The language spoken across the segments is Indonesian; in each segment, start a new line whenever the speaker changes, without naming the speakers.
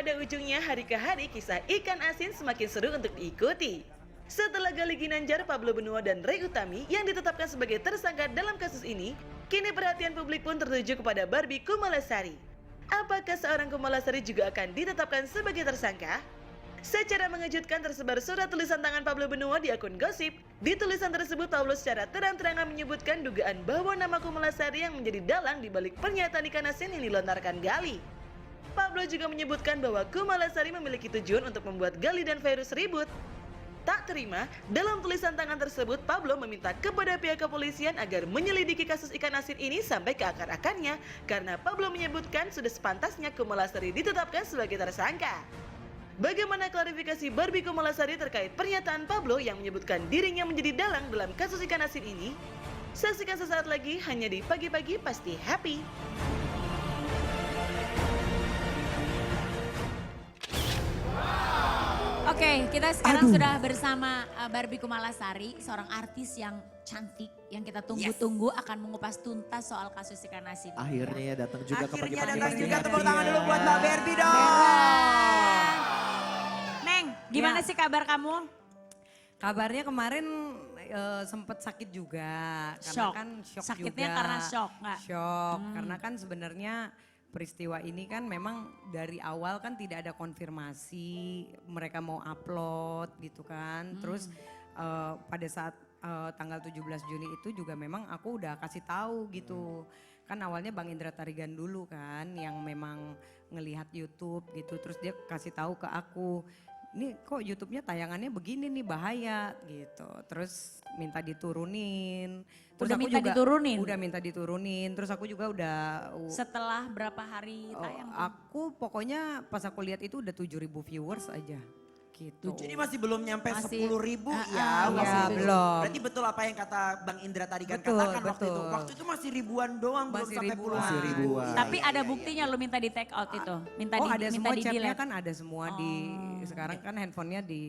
ada ujungnya, hari ke hari kisah ikan asin semakin seru untuk diikuti. Setelah Gali Ginanjar, Pablo Benua, dan Ray Utami yang ditetapkan sebagai tersangka dalam kasus ini, kini perhatian publik pun tertuju kepada Barbie Kumalasari. Apakah seorang Kumalasari juga akan ditetapkan sebagai tersangka? Secara mengejutkan tersebar surat tulisan tangan Pablo Benua di akun gosip. Di tulisan tersebut Pablo secara terang-terangan menyebutkan dugaan bahwa nama Kumalasari yang menjadi dalang di balik pernyataan ikan asin yang dilontarkan Gali. Pablo juga menyebutkan bahwa Kumalasari memiliki tujuan untuk membuat Gali dan Virus ribut. Tak terima, dalam tulisan tangan tersebut Pablo meminta kepada pihak kepolisian agar menyelidiki kasus ikan asin ini sampai ke akar-akarnya, karena Pablo menyebutkan sudah sepantasnya Kumalasari ditetapkan sebagai tersangka. Bagaimana klarifikasi Barbie Kumalasari terkait pernyataan Pablo yang menyebutkan dirinya menjadi dalang dalam kasus ikan asin ini? Saksikan sesaat lagi hanya di Pagi-Pagi Pasti Happy.
Oke, kita sekarang sudah bersama Barbie Kumalasari, seorang artis yang cantik, yang kita tunggu-tunggu akan mengupas tuntas soal kasus ikan asin.
Akhirnya ya datang juga ke
Akhirnya
Pagi-Pagi.
datang juga, tepuk tangan dulu buat Mbak Barbie dong.
Neng, gimana
Ya.
sih kabar kamu?
Kabarnya kemarin sempet sakit juga. Karena
Shock.
kan shock
Sakitnya
juga.
karena shock, nggak?
Shock, karena kan sebenarnya peristiwa ini kan memang dari awal kan tidak ada konfirmasi mereka mau upload gitu kan. Terus pada saat tanggal 17 Juni itu juga memang aku udah kasih tahu gitu. Kan awalnya Bang Indra Tarigan dulu kan yang memang ngelihat YouTube gitu. Terus dia kasih tahu ke aku, ini kok YouTube-nya tayangannya begini nih bahaya gitu. Terus minta diturunin. Terus
Udah
aku
minta
juga,
diturunin?
Udah minta diturunin. Terus aku juga udah
Setelah berapa hari tayang? tuh?
aku pokoknya pas aku lihat itu udah 7.000 viewers aja gitu.
Jadi masih belum nyampe
Masih.
10.000 ya?
Iya,
Masih
belum.
Berarti betul apa yang kata Bang Indra tadi kan
Betul,
katakan waktu itu.
betul.
Waktu itu masih ribuan doang, belum
Masih
sampai
ribuan.
puluhan.
Masih ribuan.
Tapi
Iya,
ada
iya,
buktinya lu minta di take out itu? Minta
Oh
di,
ada
minta
semua
di
chatnya
delete?
kan ada semua di sekarang kan handphonenya di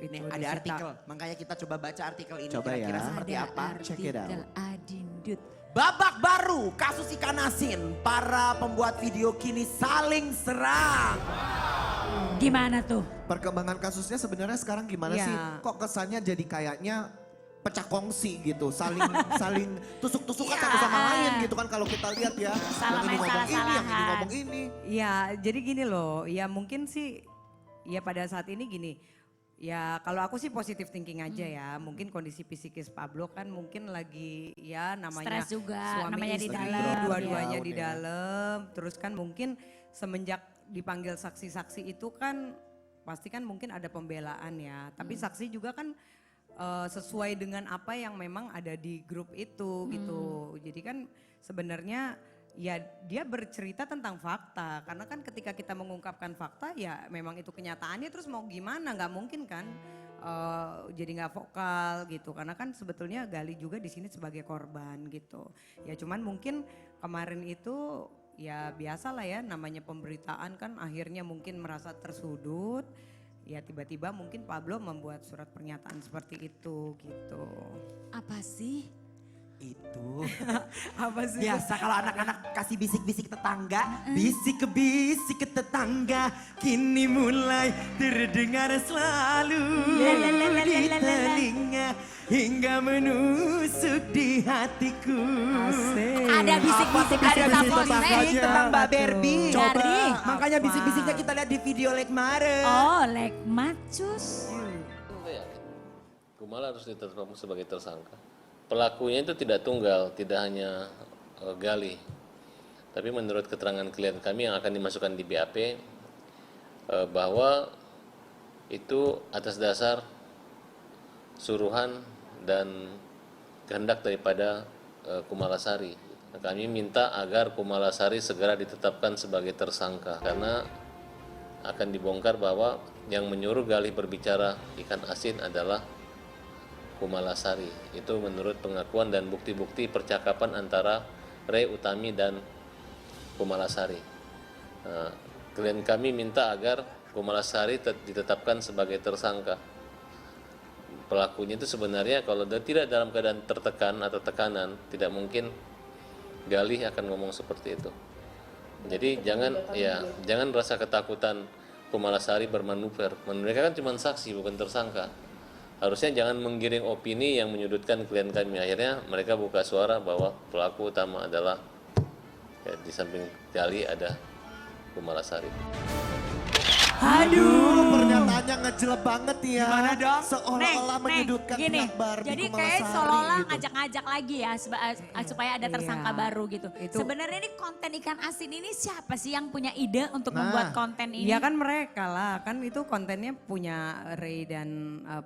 Ini
itu,
ada
disita.
artikel, makanya kita coba baca artikel ini
Coba
kira-kira
ya.
seperti apa.
Check it out.
Adindut.
Babak baru kasus ikan asin, para pembuat video kini saling serang.
Gimana tuh?
Perkembangan kasusnya sebenarnya sekarang gimana
Ya.
sih? Kok kesannya jadi kayaknya pecah kongsi gitu, saling saling tusuk-tusukan satu sama lain gitu kan kalau kita lihat ya.
Salah
Yang ini
main
ngomong ini, yang ini
salah-salahan.
ngomong ini.
Ya jadi gini loh, ya mungkin sih ya pada saat ini gini. Ya kalau aku sih positive thinking aja ya. Mungkin kondisi psikis Pablo kan mungkin lagi ya namanya
Stres juga,
suami
namanya di
istri,
dalam,
dua-duanya
ya.
di dalam. Terus kan mungkin semenjak dipanggil saksi-saksi itu kan pasti kan mungkin ada pembelaan ya. Tapi saksi juga kan sesuai dengan apa yang memang ada di grup itu gitu. Jadi kan sebenarnya ya dia bercerita tentang fakta. Karena kan ketika kita mengungkapkan fakta ya memang itu kenyataannya, terus mau gimana, nggak mungkin kan jadi nggak vokal gitu. Karena kan sebetulnya Gali juga di sini sebagai korban gitu. Ya cuman mungkin kemarin itu ya biasalah ya namanya pemberitaan kan akhirnya mungkin merasa tersudut. Ya tiba-tiba mungkin Pablo membuat surat pernyataan seperti itu gitu.
Apa sih?
Itu
Apa sih?
biasa kalau anak-anak kasih bisik-bisik tetangga, bisik ke bisik ke tetangga, kini mulai terdengar selalu di telinga hingga menusuk di hatiku.
Ada bisik-bisik, ada
bisik-bisik
saposnya.
tentang Mbak Barbie.
Dari?
Makanya bisik-bisiknya kita lihat di video Lek Mare.
Oh, lek macus.
Saya yakin Kumala harus ditetapkan sebagai tersangka. Pelakunya itu tidak tunggal, tidak hanya Gali. Tapi menurut keterangan klien kami yang akan dimasukkan di BAP, bahwa itu atas dasar suruhan dan kehendak daripada Kumalasari. Kami minta agar Kumalasari segera ditetapkan sebagai tersangka karena akan dibongkar bahwa yang menyuruh Gali berbicara ikan asin adalah Kumalasari. Itu menurut pengakuan dan bukti-bukti percakapan antara Ray Utami dan Kumalasari. Klien kami minta agar Kumalasari ditetapkan sebagai tersangka. Pelakunya itu sebenarnya kalau dia tidak dalam keadaan tertekan atau tekanan, tidak mungkin Gali akan ngomong seperti itu. Jadi jangan rasa ketakutan Kumalasari bermanuver. Mereka kan cuma saksi, bukan tersangka. Harusnya jangan menggiring opini yang menyudutkan klien kami. Akhirnya mereka buka suara bahwa pelaku utama adalah di samping Gali ada Kumalasari.
Aduh, pernyataannya ngejelek banget ya.
Gimana dong?
Seolah-olah menyudutkan
gini,
pihak Barbie
jadi kayak
Kumalasari
seolah-olah
gitu.
ngajak-ngajak lagi ya supaya ada tersangka
Iya.
baru gitu.
Itu-
Sebenarnya ini konten ikan asin ini siapa sih yang punya ide untuk
Nah.
membuat konten ini?
Iya kan mereka lah, kan itu kontennya punya Ray dan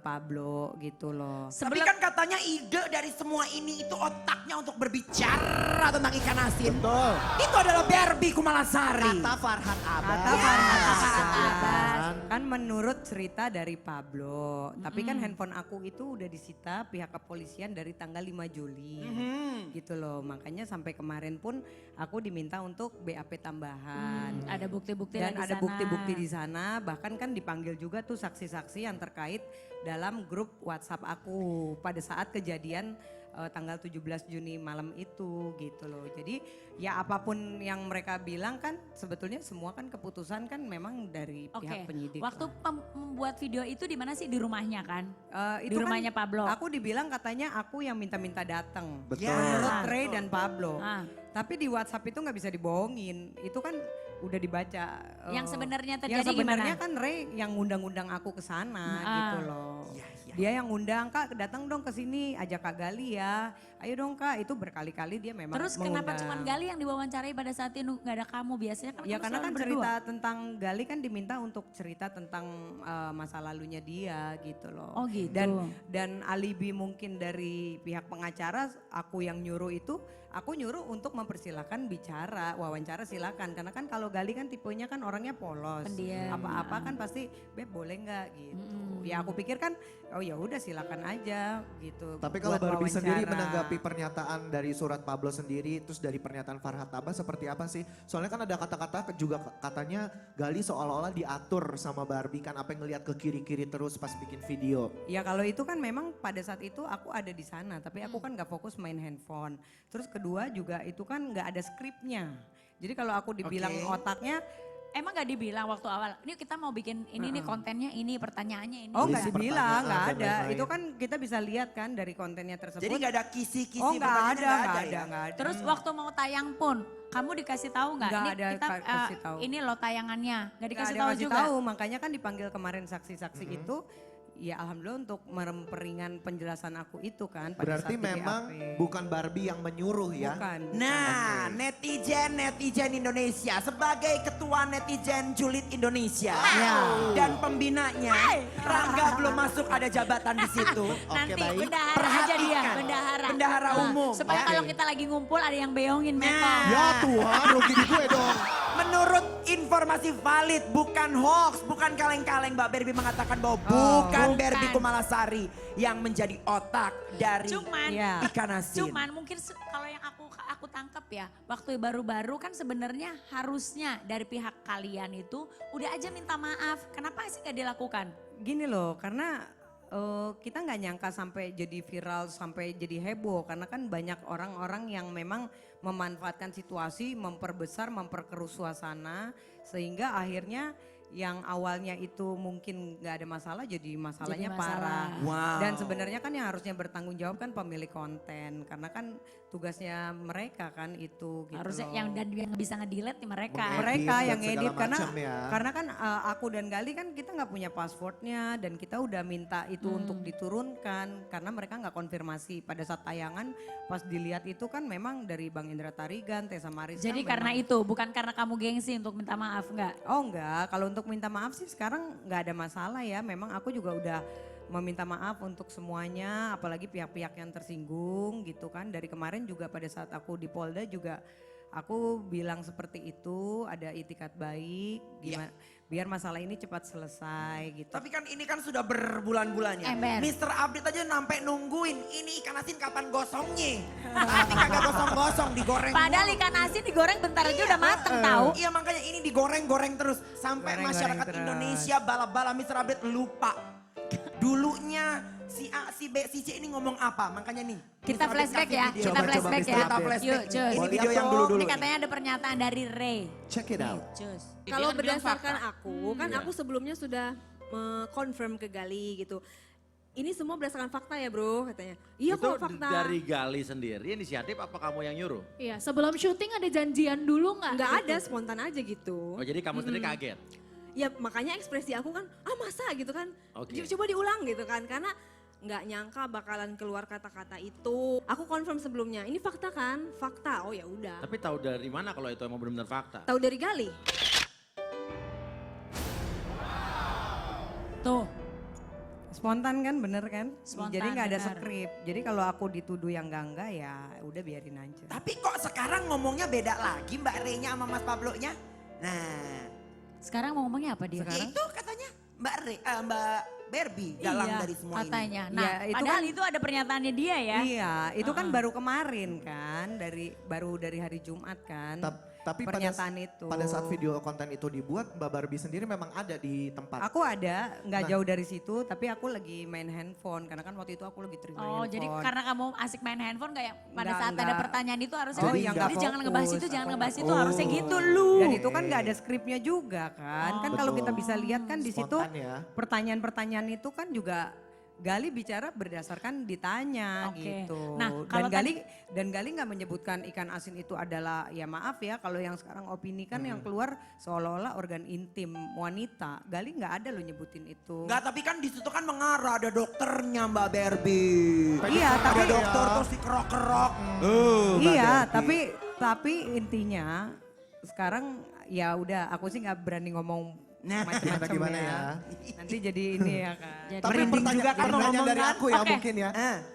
Pablo gitu loh.
Tapi kan katanya ide dari semua ini itu otaknya untuk berbicara tentang ikan asin.
Betul.
Itu adalah Barbie Kumalasari.
Kata Farhan Abbas.
Kata Farhan
Kan?
Kan menurut cerita dari Pablo, tapi kan handphone aku itu udah disita pihak kepolisian dari tanggal 5 Juli. Gitu loh, makanya sampai kemarin pun aku diminta untuk BAP tambahan.
Ada bukti-bukti
Dan
di
ada
sana.
bukti-bukti di sana, bahkan kan dipanggil juga tuh saksi-saksi yang terkait dalam grup WhatsApp aku pada saat kejadian tanggal 17 Juni malam itu gitu loh. Jadi ya apapun yang mereka bilang kan sebetulnya semua kan keputusan kan memang dari
Oke,
pihak penyidik.
waktu membuat video itu di mana sih? Di rumahnya kan? Di
Itu
rumahnya
kan
Pablo.
Aku dibilang katanya aku yang minta-minta datang.
Betul.
Menurut Ray dan Pablo.
Ah.
Tapi di WhatsApp itu nggak bisa dibohongin. Itu kan udah dibaca.
Yang sebenarnya
yang
terjadi
sebenarnya
gimana?
kan Ray yang ngundang-undang aku ke sana
Ah.
gitu loh. Dia yang ngundang, Kak datang dong ke sini, ajak Kak Gali ya. Ayo dong Kak, itu berkali-kali dia memang
Terus kenapa
mengundang.
cuma Gali yang diwawancarai pada saat itu nggak ada kamu? Biasanya kan
Ya
kamu
karena
selalu
kan
berdua.
cerita tentang Gali kan diminta untuk cerita tentang masa lalunya dia gitu loh.
Oh gitu.
Dan alibi mungkin dari pihak pengacara aku yang nyuruh itu, aku nyuruh untuk mempersilahkan bicara, wawancara silakan. Karena kan kalau Gali kan tipenya kan orangnya polos.
Pendiam.
Apa-apa kan pasti, Beb boleh nggak gitu. Ya aku pikir kan, oh ya udah silakan aja gitu.
Tapi kalau
buat
Barbie sendiri
wawancara.
menanggapi pernyataan dari surat Pablo sendiri, terus dari pernyataan Farhan Abbas seperti apa sih? Soalnya kan ada kata-kata juga katanya Gali seolah-olah diatur sama Barbie kan, apa yang ngeliat ke kiri-kiri terus pas bikin video.
Ya kalau itu kan memang pada saat itu aku ada di sana, tapi aku kan nggak fokus main handphone. Terus kedua juga itu kan nggak ada skripnya. Jadi kalau aku dibilang otaknya,
Emang nggak dibilang waktu awal, ini kita mau bikin ini nih kontennya ini, pertanyaannya ini.
oh
List
nggak dibilang, nggak
pertanyaan dan
ada.
lain-lain.
Itu kan kita bisa lihat kan dari kontennya tersebut.
Jadi nggak ada kisi-kisi.
Oh nggak
berbagi,
ada, nggak
ya?
ada.
Terus waktu mau tayang pun, kamu dikasih tahu nggak?
Nggak
Ini
ada
kita
kasih tahu.
ini loh tayangannya, nggak
Nggak
dikasih
ada
tahu
kasih
juga.
tahu, makanya kan dipanggil kemarin saksi-saksi itu. Ya alhamdulillah untuk memperingan penjelasan aku itu kan. Pada
Berarti
saat di
memang
BAP.
bukan Barbie yang menyuruh ya?
Bukan.
Nah, netizen Indonesia sebagai ketua netizen julid Indonesia dan pembinanya, Rangga belum masuk ada jabatan di situ.
Nanti
baik.
bendahara aja dia,
Perhatikan.
bendahara.
Bendahara
Nah,
umum.
Supaya
Oke.
kalau kita lagi ngumpul ada yang beongin
Nah.
Mekong.
Ya Tuhan, rugi di gue dong.
Menurut informasi valid, bukan hoax, bukan kaleng-kaleng, Mbak Barbie mengatakan bahwa bukan Barbie Kumalasari yang menjadi otak dari
Cuman,
Iya.
ikan asin.
cuman mungkin kalau yang aku tangkap ya, waktu baru-baru kan sebenarnya harusnya dari pihak kalian itu udah aja minta maaf. Kenapa sih gak dilakukan?
Gini loh, karena kita nggak nyangka sampai jadi viral, sampai jadi heboh. Karena kan banyak orang-orang yang memang memanfaatkan situasi, memperbesar, memperkeruh suasana. Sehingga akhirnya yang awalnya itu mungkin nggak ada masalah jadi masalahnya
Jadi masalah.
parah.
Wow.
Dan sebenarnya kan yang harusnya bertanggung jawab kan pemilik konten. Karena kan tugasnya mereka kan itu gitu
Harusnya
loh.
yang dan yang bisa ngedilet nih mereka.
Mengedit
Mereka
dan
yang
segala
ngedit karena
macam ya.
karena kan aku dan Gali kan kita nggak punya passwordnya dan kita udah minta itu untuk diturunkan karena mereka nggak konfirmasi pada saat tayangan pas dilihat itu kan memang dari Bang Indra Tarigan, Tessa Maris.
Jadi karena itu, bukan karena kamu gengsi untuk minta maaf enggak?
Oh enggak, kalau untuk minta maaf sih sekarang nggak ada masalah ya. Memang aku juga udah meminta maaf untuk semuanya, apalagi pihak-pihak yang tersinggung gitu kan. Dari kemarin juga pada saat aku di Polda juga aku bilang seperti itu, ada itikat baik, gimana biar masalah ini cepat selesai gitu.
Tapi kan ini kan sudah berbulan-bulannya.
Ember.
Mr. Update aja sampai nungguin ini ikan asin kapan gosongnya. Tapi kagak gosong-gosong digoreng.
Padahal
mulu.
ikan asin digoreng bentar aja udah mateng tahu.
Iya makanya ini digoreng-goreng terus. Sampai
Goreng-goreng
masyarakat
terus.
Indonesia bala-bala Mr. Update lupa. Dulunya si si A, si B, si C ini ngomong apa? Makanya nih.
Kita
Mr. Update
flashback
kasih
ya,
video.
kita
Coba,
flashback
Mr.
ya.
Kita flashback.
Yuk, cus.
Ini
Mau
video
lihat
yang
dong.
dulu-dulu.
Ini katanya ada pernyataan dari Ray.
Check it out.
Cus.
Kalau
Dia bilang
berdasarkan
fakta.
aku, kan aku sebelumnya sudah confirm ke Gali gitu. Ini semua berdasarkan fakta ya bro, katanya. Iya
Itu
kok fakta.
dari Gali sendiri inisiatif apa kamu yang nyuruh?
Iya, sebelum syuting ada janjian dulu nggak?
Nggak
gitu?
ada, spontan aja gitu.
Oh jadi kamu sendiri kaget?
Ya makanya ekspresi aku kan, masa gitu kan.
Oke.
Coba diulang gitu kan, karena nggak nyangka bakalan keluar kata-kata itu. Aku confirm sebelumnya, ini fakta kan? Fakta, oh ya udah.
Tapi tahu dari mana kalau itu emang benar-benar fakta?
Tahu dari Gali?
Tuh.
Spontan kan, bener kan?
Spontan,
Jadi nggak ada
bener.
skrip. Jadi kalau aku dituduh yang enggak ya udah biarin aja.
Tapi kok sekarang ngomongnya beda lagi Mbak Rey-nya sama Mas Pablo-nya? Nah,
Sekarang mau ngomongnya apa dia?
itu katanya Mbak Barbie dalam
Iya,
dari semua
katanya.
ini.
Nah,
Ya, itu
padahal
kan-
itu ada pernyataannya dia ya.
Iya, itu kan baru kemarin kan, baru dari hari Jumat kan.
Tapi
pernyataan itu.
pada saat video konten itu dibuat, Mbak Barbie sendiri memang ada di tempat.
Aku ada, nggak
Nah.
jauh dari situ, tapi aku lagi main handphone karena kan waktu itu aku lagi terima
Oh,
handphone.
jadi karena kamu asik main handphone kayak pada
Enggak,
saat ada
enggak.
pertanyaan itu harusnya
Oh,
Jadi
iya,
enggak
jadi jangan
fokus.
ngebahas itu, jangan
Aku
ngebahas
nggak
itu,
fokus.
harusnya gitu lu.
Dan itu kan nggak ada skripnya juga kan. Kan kalau kita bisa lihat kan di situ
Spontan ya.
pertanyaan-pertanyaan itu kan juga Gali bicara berdasarkan ditanya
Oke.
gitu.
Nah,
dan
kalau
Gali nggak menyebutkan ikan asin itu adalah, ya maaf ya kalau yang sekarang opini kan yang keluar seolah-olah organ intim wanita. Gali nggak ada lo nyebutin itu.
Enggak, tapi kan di situ kan mengarah ada dokternya Mbak Barbie.
Iya,
Ada
tapi
dokter terus dikerok-kerok.
iya, tapi intinya sekarang ya udah aku sih nggak berani ngomong
Nah,
macam-macam
gimana ya.
Nanti jadi ini ya kan.
Jadi-
Tapi
Merinding juga kan
pertanyaan
ngomong
dari
kan.
aku ya
Oke.
mungkin ya.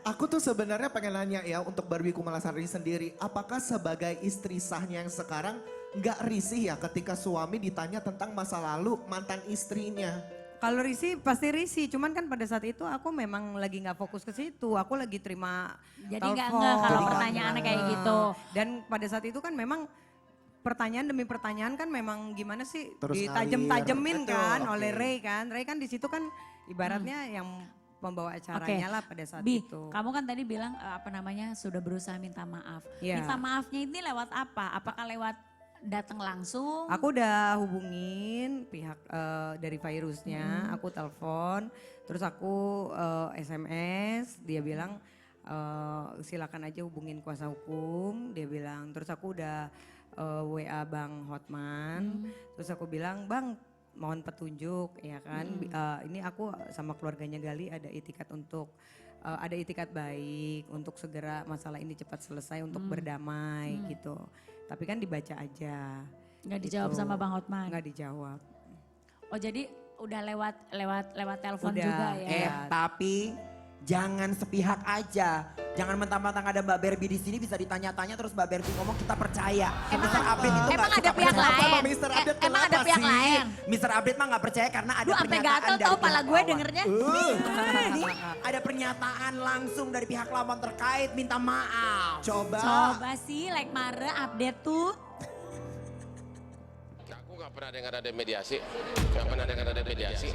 Aku tuh sebenarnya pengen nanya ya untuk Barbie Kumalasari sendiri. Apakah sebagai istri sahnya yang sekarang nggak risih ya ketika suami ditanya tentang masa lalu mantan istrinya?
Kalau risih pasti risih, cuman kan pada saat itu aku memang lagi nggak fokus ke situ. Aku lagi terima
Jadi nggak
telepon.
kalau
Jadi
pertanyaannya kayak
Nah,
gitu.
Dan pada saat itu kan memang pertanyaan demi pertanyaan kan memang gimana sih
Terus
ditajem-tajemin
ngalir.
kan
Betul,
oleh
oke.
Ray kan. Ray kan di situ kan ibaratnya yang pembawa acaranya lah pada saat
Bi,
itu.
kamu kan tadi bilang sudah berusaha minta maaf.
Iya.
Minta maafnya ini lewat apa? Apakah lewat datang langsung?
Aku udah hubungin pihak dari virusnya, aku telepon, terus aku SMS, dia bilang silakan aja hubungin kuasa hukum, dia bilang. Terus aku udah WA Bang Hotman, terus aku bilang Bang mohon petunjuk ya kan, ini aku sama keluarganya Gali ada itikat untuk ada itikat baik untuk segera masalah ini cepat selesai untuk berdamai gitu. Tapi kan dibaca aja.
Nggak dijawab
gitu.
sama Bang Hotman?
Nggak dijawab.
Oh jadi udah lewat telepon
Udah,
juga ya?
Tapi jangan sepihak aja. Jangan mentang-mentang ada Mbak Barbie di sini bisa ditanya-tanya terus Mbak Barbie ngomong kita percaya. Mr. Update itu nggak
Emang ada
suka
pihak
percaya.
lain?
Sama Mr. Update
Emang ada
kenapa
pihak
sih?
lain?
Mr. Update mah nggak percaya karena ada
Lu sampai
pernyataan
gatel
dari
tau pala
pihak
gue
lawan.
dengernya.
Ini ada pernyataan langsung dari pihak lawan terkait minta maaf.
Coba sih like Mare update tuh.
Aku nggak pernah dengar ada mediasi, nggak pernah dengar ada mediasi.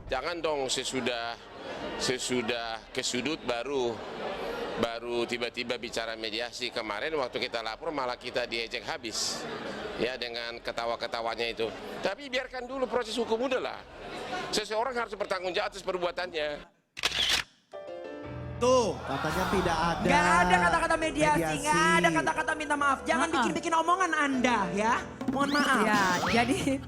Jangan dong sesudah ke sudut baru tiba-tiba bicara mediasi. Kemarin waktu kita lapor malah kita diejek habis ya dengan ketawa-ketawanya itu. Tapi biarkan dulu proses hukum udah lah. Seseorang harus bertanggung jawab atas perbuatannya.
Tuh.
Katanya tidak ada.
Gak ada kata-kata mediasi, gak ada kata-kata minta maaf. Jangan bikin-bikin omongan Anda ya. Mohon maaf.
Ya, jadi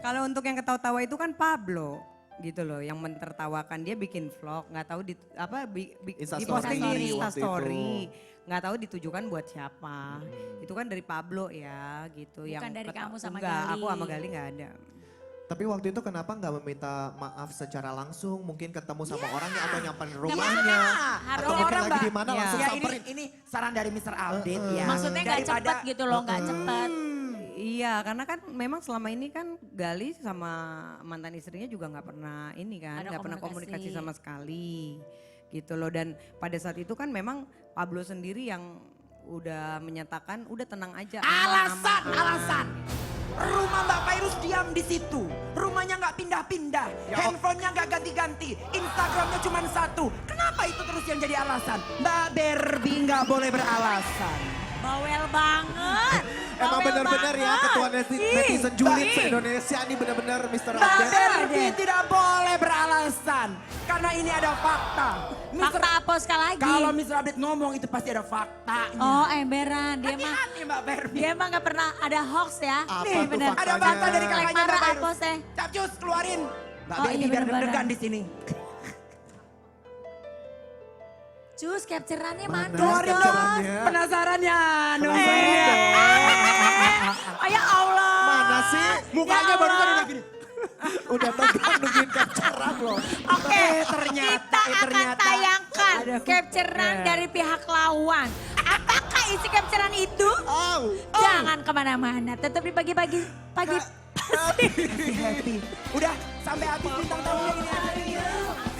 kalau untuk yang ketawa-tawa itu kan Pablo gitu loh yang mentertawakan, dia bikin vlog nggak tahu
Insta
diposting
story
di Insta
waktu
story
itu.
nggak tahu ditujukan buat siapa. Itu kan dari Pablo ya gitu.
Bukan dari kamu sama
enggak,
Gali.
aku sama Gali nggak ada.
Tapi waktu itu kenapa nggak meminta maaf secara langsung? Mungkin ketemu sama orangnya atau nyamperin
apa-apa.
rumahnya.
Harus
Atau mungkin
orang,
lagi
Mbak.
di mana
Ya.
langsung
Ya
samperin.
ini saran dari Mr. Update ya.
Maksudnya nggak cepet gitu loh, nggak cepet.
Iya, karena kan memang selama ini kan Gali sama mantan istrinya juga nggak pernah ini kan,
Ada
nggak pernah
komunikasi.
komunikasi sama sekali, gitu loh. Dan pada saat itu kan memang Pablo sendiri yang udah menyatakan udah tenang aja. aman, aman.
Alasan. Rumah Mbak Fairuz diam di situ. Rumahnya nggak pindah-pindah. Handphonenya nggak ganti-ganti. Instagramnya cuma satu. Kenapa itu terus yang jadi alasan? Mbak Barbie nggak boleh beralasan.
Bawel banget.
Emang
Bawel
benar-benar ya
banget.
ketua netizen julid
Mbak-
se-Indonesia ini benar-benar Mr.
Mbak
Update.
Barbie tidak boleh beralasan. Karena ini ada fakta.
Fakta apa sekali lagi?
Kalau Mr. Update ngomong itu pasti ada faktanya.
Oh emberan, dia mah
Hati-hati Mbak Barbie.
dia mah nggak pernah ada hoax ya.
Apa
Nih,
tuh
bener.
faktanya?
Ada fakta dari
Like
kakaknya Mbak
marah
Fairuz.
apa sih?
Capcus keluarin. Mbak
Oh,
Barbie
iya,
biar
bener-bener.
deg-degan di sini.
Cus, capturannya mana?
Keluarin dong.
capturannya?
Penasaran ya?
Oh ya Allah.
Mana sih?
Mukanya
Ya
barusan
Allah.
udah gini.
Udah tegang nungguin capturan loh.
Oke,
ternyata,
kita akan tayangkan capturean dari pihak lawan. Apakah isi capturean itu? Jangan kemana-mana, tetap di pagi-pagi.
Happy. Udah sampai habis bintang tamunya ini aja.